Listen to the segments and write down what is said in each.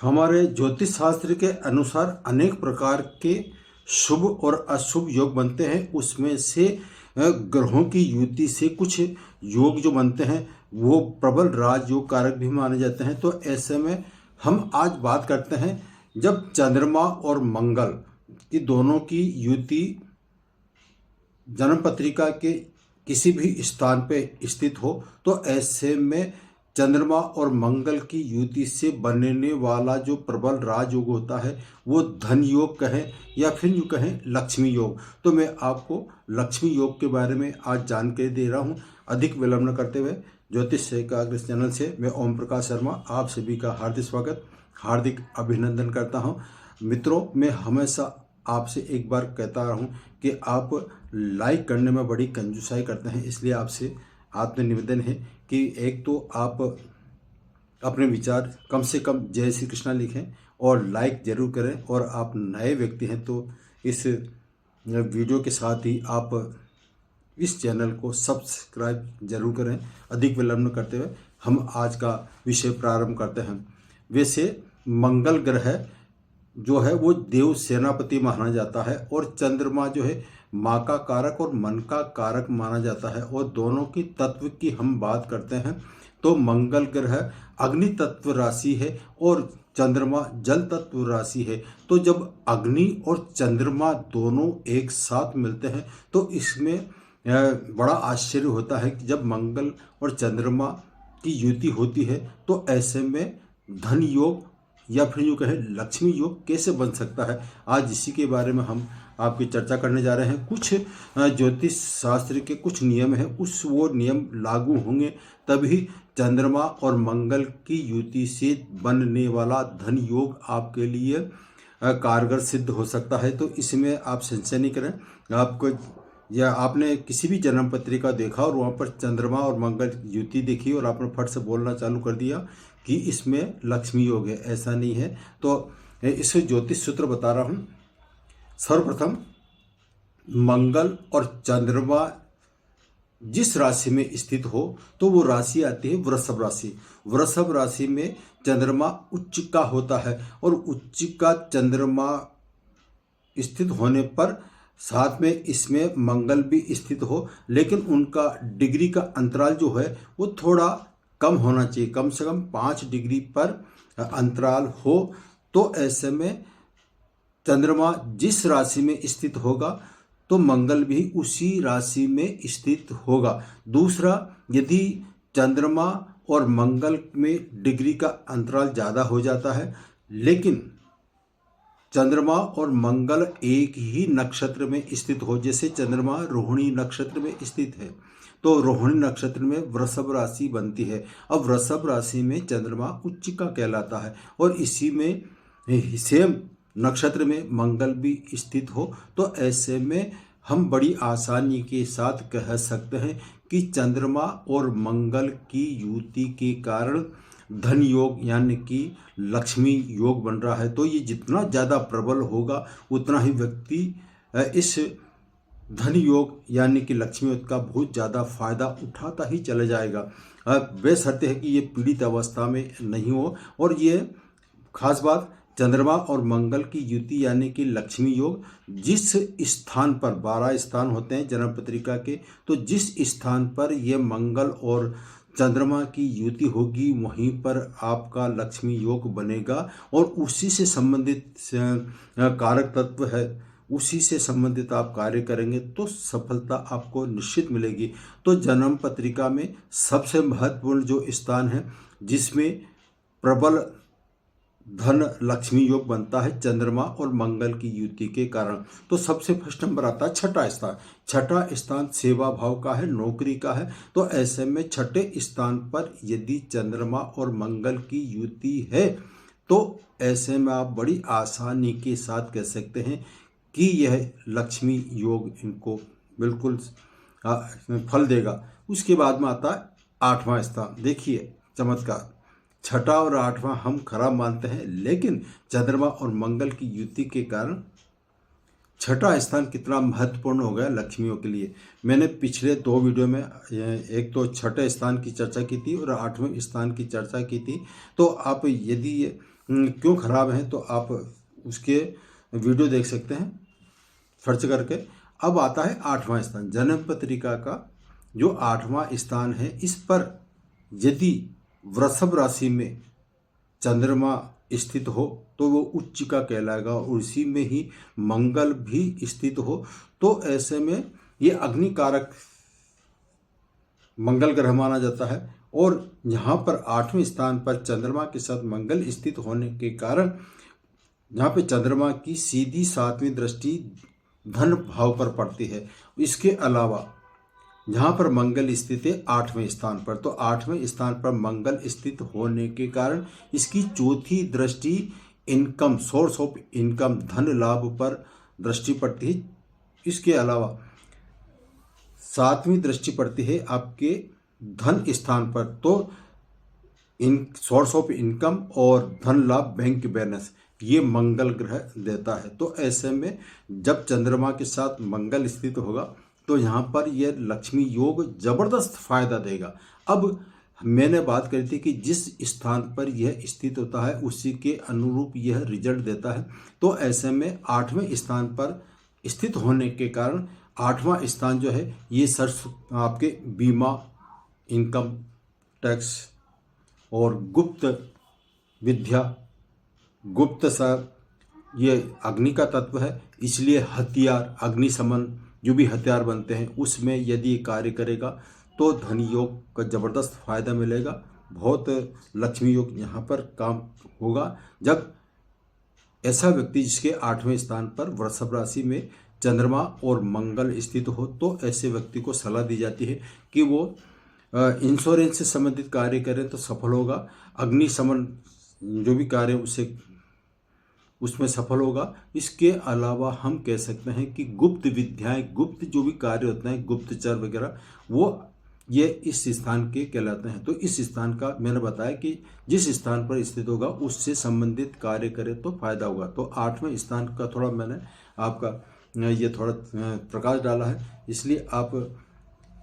हमारे ज्योतिष शास्त्र के अनुसार अनेक प्रकार के शुभ और अशुभ योग बनते हैं। उसमें से ग्रहों की युति से कुछ योग जो बनते हैं वो प्रबल राजयोग कारक भी माने जाते हैं। तो ऐसे में हम आज बात करते हैं जब चंद्रमा और मंगल की दोनों की युति जन्म पत्रिका के किसी भी स्थान पे स्थित हो तो ऐसे में चंद्रमा और मंगल की युति से बनने वाला जो प्रबल राजयोग होता है वो धन योग कहें या फिर यूँ कहें लक्ष्मी योग। तो मैं आपको लक्ष्मी योग के बारे में आज जानकारी दे रहा हूँ। अधिक विलंब न करते हुए ज्योतिष एकाग्र चैनल से मैं ओम प्रकाश शर्मा आप सभी का हार्दिक स्वागत हार्दिक अभिनंदन करता हूँ। मित्रों, मैं हमेशा आपसे एक बार कहता रहा हूँ कि आप लाइक करने में बड़ी कंजूसाई करते हैं, इसलिए आपसे आत्म निवेदन है कि एक तो आप अपने विचार कम से कम जय श्री कृष्णा लिखें और लाइक जरूर करें। और आप नए व्यक्ति हैं तो इस वीडियो के साथ ही आप इस चैनल को सब्सक्राइब जरूर करें। अधिक विलंब न करते हुए हम आज का विषय प्रारंभ करते हैं। वैसे मंगल ग्रह जो है वो देव सेनापति माना जाता है और चंद्रमा जो है माँ का कारक और मन का कारक माना जाता है। और दोनों की तत्व की हम बात करते हैं तो मंगल ग्रह अग्नि तत्व राशि है और चंद्रमा जल तत्व राशि है। तो जब अग्नि और चंद्रमा दोनों एक साथ मिलते हैं तो इसमें बड़ा आश्चर्य होता है कि जब मंगल और चंद्रमा की युति होती है तो ऐसे में धन योग या फिर यूँ कहें लक्ष्मी योग कैसे बन सकता है। आज इसी के बारे में हम आपकी चर्चा करने जा रहे हैं। कुछ ज्योतिष शास्त्र के कुछ नियम हैं, वो नियम लागू होंगे तभी चंद्रमा और मंगल की युति से बनने वाला धन योग आपके लिए कारगर सिद्ध हो सकता है। तो इसमें आप संशय नहीं करें। आपको या आपने किसी भी जन्म पत्रिका देखा और वहाँ पर चंद्रमा और मंगल युति देखी और आपने फट से बोलना चालू कर दिया कि इसमें लक्ष्मी योग है, ऐसा नहीं है। तो इस ज्योतिष सूत्र बता रहा हूँ। सर्वप्रथम मंगल और चंद्रमा जिस राशि में स्थित हो तो वो राशि आती है वृषभ राशि। वृषभ राशि में चंद्रमा उच्च का होता है और उच्च का चंद्रमा स्थित होने पर साथ में इसमें मंगल भी स्थित हो, लेकिन उनका डिग्री का अंतराल जो है वो थोड़ा कम होना चाहिए, कम से कम 5 डिग्री पर अंतराल हो। तो ऐसे में चंद्रमा जिस राशि में स्थित होगा तो मंगल भी उसी राशि में स्थित होगा। दूसरा, यदि चंद्रमा और मंगल में डिग्री का अंतराल ज़्यादा हो जाता है लेकिन चंद्रमा और मंगल एक ही नक्षत्र में स्थित हो, जैसे चंद्रमा रोहिणी नक्षत्र में स्थित है तो रोहिणी नक्षत्र में वृषभ राशि बनती है। अब वृषभ राशि में चंद्रमा उच्च का कहलाता है और इसी में सेम नक्षत्र में मंगल भी स्थित हो। तो ऐसे में हम बड़ी आसानी के साथ कह सकते हैं कि चंद्रमा और मंगल की युति के कारण धन योग यानी कि लक्ष्मी योग बन रहा है। तो ये जितना ज़्यादा प्रबल होगा उतना ही व्यक्ति इस धन योग यानी कि लक्ष्मी योग का बहुत ज़्यादा फायदा उठाता ही चला जाएगा। बेशर्ते है कि ये पीड़ित अवस्था में नहीं हो। और ये खास बात, चंद्रमा और मंगल की युति यानी कि लक्ष्मी योग जिस स्थान पर 12 स्थान होते हैं जन्म पत्रिका के, तो जिस स्थान पर ये मंगल और चंद्रमा की युति होगी वहीं पर आपका लक्ष्मी योग बनेगा और उसी से संबंधित कारक तत्व है, उसी से संबंधित आप कार्य करेंगे तो सफलता आपको निश्चित मिलेगी। तो जन्म पत्रिका में सबसे महत्वपूर्ण जो स्थान है जिसमें प्रबल धन लक्ष्मी योग बनता है चंद्रमा और मंगल की युति के कारण, तो सबसे फर्स्ट नंबर आता है छठा स्थान। छठा स्थान सेवा भाव का है, नौकरी का है। तो ऐसे में छठे स्थान पर यदि चंद्रमा और मंगल की युति है तो ऐसे में आप बड़ी आसानी के साथ कह सकते हैं कि यह लक्ष्मी योग इनको बिल्कुल फल देगा। उसके बाद में आता है 8वां स्थान। देखिए चमत्कार, छठा और 8वां हम खराब मानते हैं लेकिन चंद्रमा और मंगल की युति के कारण छठा स्थान कितना महत्वपूर्ण हो गया लक्ष्मियों के लिए। मैंने पिछले 2 वीडियो में एक तो छठे स्थान की चर्चा की थी और 8वें स्थान की चर्चा की थी। तो आप यदि ये क्यों खराब हैं, तो आप उसके वीडियो देख सकते हैं सर्च करके। अब आता है 8वां स्थान, जन्म पत्रिका का जो 8वां स्थान है, इस पर यदि वृषभ राशि में चंद्रमा स्थित हो तो वो उच्च का कहलाएगा, और उसी में ही मंगल भी स्थित हो तो ऐसे में ये अग्नि कारक मंगल ग्रह माना जाता है। और यहाँ पर 8वें स्थान पर चंद्रमा के साथ मंगल स्थित होने के कारण यहाँ पे चंद्रमा की सीधी 7वीं दृष्टि धन भाव पर पड़ती है। इसके अलावा यहाँ पर मंगल स्थित है 8वें स्थान पर, तो 8वें स्थान पर मंगल स्थित होने के कारण इसकी चौथी दृष्टि इनकम, सोर्स ऑफ इनकम, धन लाभ पर दृष्टि पड़ती है। इसके अलावा 7वीं दृष्टि पड़ती है आपके धन स्थान पर, तो इन सोर्स ऑफ इनकम और धन लाभ, बैंक बैलेंस, ये मंगल ग्रह देता है। तो ऐसे में जब चंद्रमा के साथ मंगल स्थित होगा तो यहाँ पर यह लक्ष्मी योग जबरदस्त फायदा देगा। अब मैंने बात करी थी कि जिस स्थान पर यह स्थित होता है उसी के अनुरूप यह रिजल्ट देता है। तो ऐसे में 8वें स्थान पर स्थित होने के कारण 8वां स्थान जो है ये सर्च आपके बीमा, इनकम टैक्स और गुप्त विद्या, गुप्त सर, ये अग्नि का तत्व है, इसलिए हथियार, अग्निशमन जो भी हथियार बनते हैं उसमें यदि कार्य करेगा तो धन योग का जबरदस्त फायदा मिलेगा। बहुत लक्ष्मी योग यहाँ पर काम होगा जब ऐसा व्यक्ति जिसके 8वें स्थान पर वृषभ राशि में चंद्रमा और मंगल स्थित हो, तो ऐसे व्यक्ति को सलाह दी जाती है कि वो इंश्योरेंस से संबंधित कार्य करें तो सफल होगा, अग्निशमन जो भी कार्य उसमें सफल होगा। इसके अलावा हम कह सकते हैं कि गुप्त विद्याएं, गुप्त जो भी कार्य होते हैं, गुप्तचर वगैरह, वो ये इस स्थान के कहलाते हैं। तो इस स्थान का मैंने बताया कि जिस स्थान पर स्थित होगा उससे संबंधित कार्य करें तो फायदा होगा। तो 8वें स्थान का थोड़ा मैंने आपका ये थोड़ा प्रकाश डाला है, इसलिए आप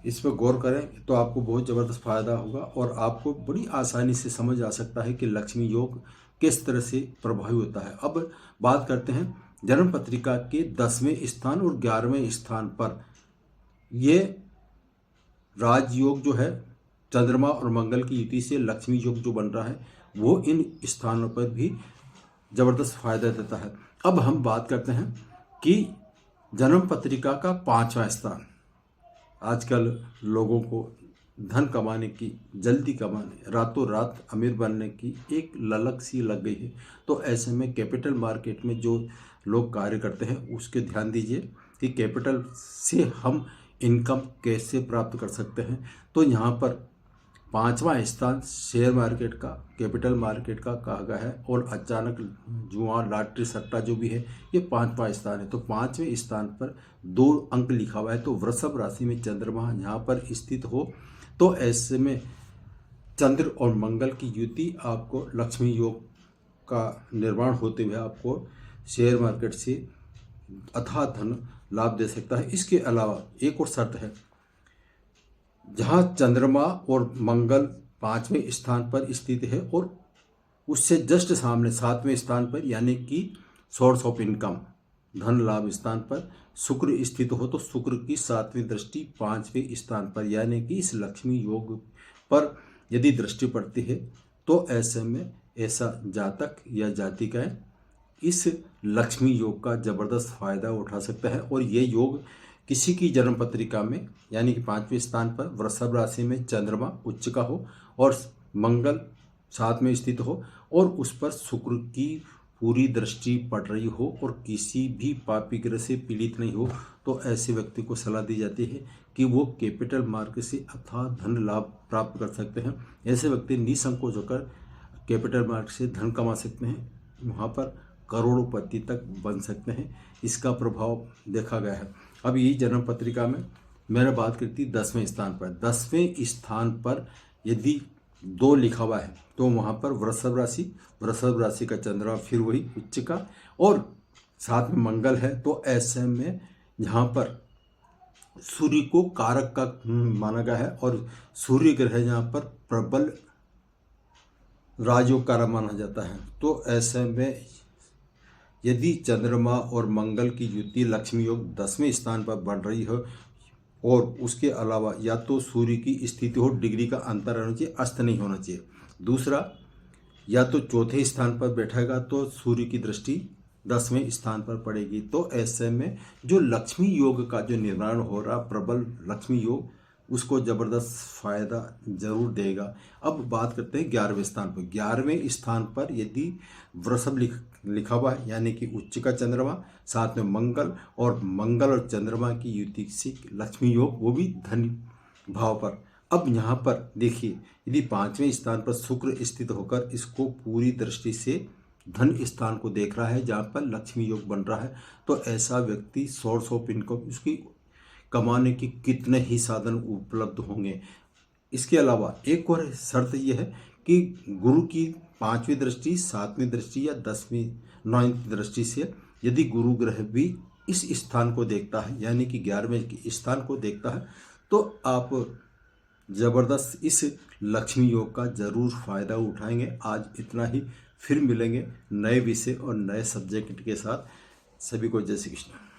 इस पर गौर करें तो आपको बहुत ज़बरदस्त फायदा होगा और आपको बड़ी आसानी से समझ आ सकता है कि लक्ष्मी योग किस तरह से प्रभावी होता है। अब बात करते हैं जन्म पत्रिका के 10वें स्थान और 11वें स्थान पर ये राजयोग जो है चंद्रमा और मंगल की युति से लक्ष्मी योग जो बन रहा है वो इन स्थानों पर भी जबरदस्त फायदा देता है। अब हम बात करते हैं कि जन्म पत्रिका का 5वां स्थान, आजकल लोगों को धन कमाने की, जल्दी कमाने, रातों रात अमीर बनने की एक ललक सी लग गई है। तो ऐसे में कैपिटल मार्केट में जो लोग कार्य करते हैं उसके ध्यान दीजिए कि कैपिटल से हम इनकम कैसे प्राप्त कर सकते हैं। तो यहाँ पर 5वां स्थान शेयर मार्केट का, कैपिटल मार्केट का कहा गया है, और अचानक जुआ, लॉटरी, सट्टा जो भी है ये 5वां स्थान है। तो 5वें स्थान पर 2 अंक लिखा हुआ है। तो वृषभ राशि में चंद्रमा यहाँ पर स्थित हो तो ऐसे में चंद्र और मंगल की युति आपको लक्ष्मी योग का निर्माण होते हुए आपको शेयर मार्केट से अथाह धन लाभ दे सकता है। इसके अलावा एक और शर्त है, जहाँ चंद्रमा और मंगल 5वें स्थान पर स्थित है और उससे जस्ट सामने 7वें स्थान पर यानी कि सोर्स ऑफ इनकम, धन लाभ स्थान पर शुक्र स्थित हो, तो शुक्र की 7वीं दृष्टि 5वें स्थान पर यानी कि इस लक्ष्मी योग पर यदि दृष्टि पड़ती है तो ऐसे में ऐसा जातक या जातिकाएं इस लक्ष्मी योग का जबरदस्त फायदा उठा सकता है। और ये योग किसी की जन्म पत्रिका में यानी कि 5वें स्थान पर वृषभ राशि में चंद्रमा उच्च का हो और मंगल 7 में स्थित हो और उस पर शुक्र की पूरी दृष्टि पड़ रही हो और किसी भी पापी ग्रह से पीड़ित नहीं हो, तो ऐसे व्यक्ति को सलाह दी जाती है कि वो कैपिटल मार्केट से अथाह धन लाभ प्राप्त कर सकते हैं। ऐसे व्यक्ति निसंकोच होकर कैपिटल मार्केट से धन कमा सकते हैं, वहाँ पर करोड़पति तक बन सकते हैं। इसका प्रभाव देखा गया है। अब यही जन्म पत्रिका में मैंने बात की थी 10वें स्थान पर। 10वें स्थान पर यदि 2 लिखा हुआ है तो वहाँ पर वृषभ राशि का चंद्रमा फिर वही उच्च का और साथ में मंगल है। तो ऐसे में यहाँ पर सूर्य को कारक का माना गया है और सूर्य ग्रह यहाँ पर प्रबल राजयोग कारक माना जाता है। तो ऐसे में यदि चंद्रमा और मंगल की युति लक्ष्मी योग 10वें स्थान पर बन रही हो और उसके अलावा या तो सूर्य की स्थिति हो, डिग्री का अंतर रहना चाहिए, अस्त नहीं होना चाहिए। दूसरा, या तो चौथे स्थान पर बैठेगा तो सूर्य की दृष्टि 10वें स्थान पर पड़ेगी। तो ऐसे में जो लक्ष्मी योग का जो निर्माण हो रहा, प्रबल लक्ष्मी योग, उसको ज़बरदस्त फायदा जरूर देगा। अब बात करते हैं 11वें स्थान पर। 11वें स्थान पर यदि वृषभ लिखा हुआ है, यानी कि उच्च का चंद्रमा, साथ में मंगल और चंद्रमा की युति से लक्ष्मी योग, वो भी धन भाव पर। अब यहाँ पर देखिए, यदि 5वें स्थान पर शुक्र स्थित होकर इसको पूरी दृष्टि से धन स्थान को देख रहा है, जहाँ पर लक्ष्मी योग बन रहा है, तो ऐसा व्यक्ति सोर्स ऑफ इनकम, उसकी कमाने की कितने ही साधन उपलब्ध होंगे। इसके अलावा एक और शर्त यह है कि गुरु की 5वीं दृष्टि, 7वीं दृष्टि या 10वीं 9वीं दृष्टि से यदि गुरु ग्रह भी इस स्थान को देखता है, यानी कि 11वें स्थान को देखता है, तो आप ज़बरदस्त इस लक्ष्मी योग का ज़रूर फायदा उठाएंगे। आज इतना ही, फिर मिलेंगे नए विषय और नए सब्जेक्ट के साथ। सभी को जय श्री कृष्ण।